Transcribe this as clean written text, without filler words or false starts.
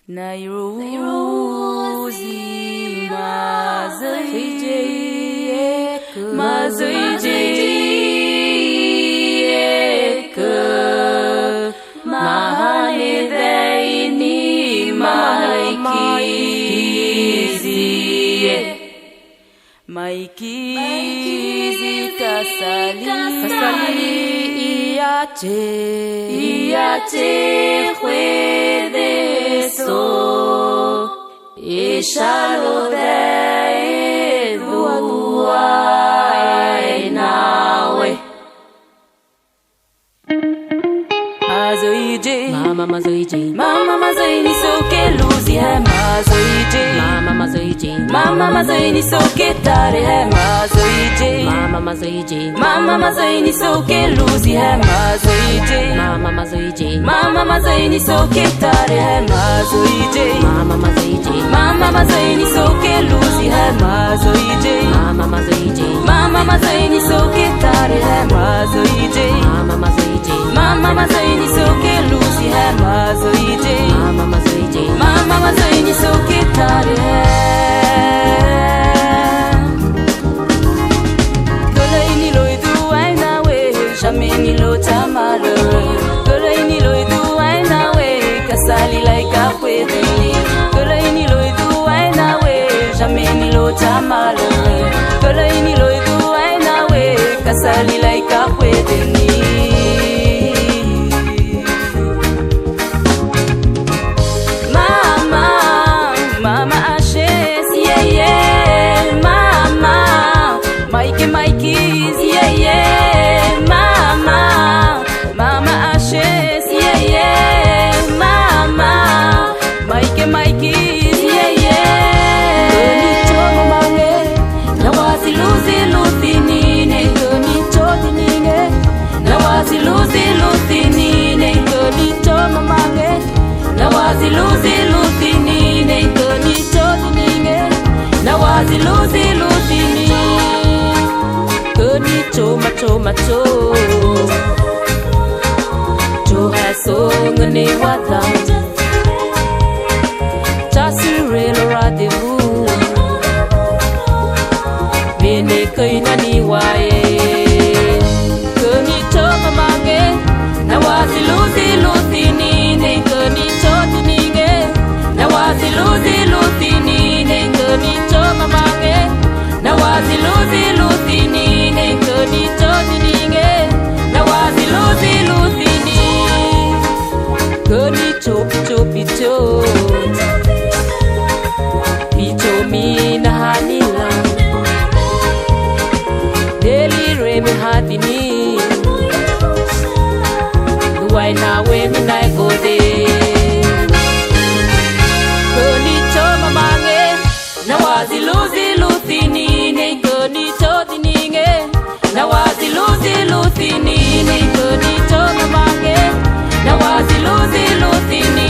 Nairozi mazoi mahane daini maikizi kasali iache juede so ishalo de duai nawe mama mazoi ni soke luzi hai mama mazoi ni soke tare hai mama mazoi ni soke luzi hai mama mazoi ni soke tare hai mama mazoi ni soke luzi hai mama mazoi ni soke tare hai mama mazoi ni soke luzi hai mama mazoi ni soke tare golai ni loi du ai na we jamais ni lo tamalo golai ni loi du ai na we kasali lai ka puede golai ni loi du ai na we jamais ni lo tamalo golai ni loi du ai na we kasali lai ka puede ni macho cho haso ngane wata chasure lo radevu bene kai nani wae kani cho mamange nawazi luzi ni ne kani cho tinige nawazi luzi ni ne kani cho mamange nawazi luzi ni ne kani cho tinige nawazi luzi ni kani cho picho mi na hanila deli re mi hatini duai na we mi na go de kani cho mamange nawazi luzi ni ne kani cho tinige nawazi luzi ni ne kani cho mamange nawazi luzi ni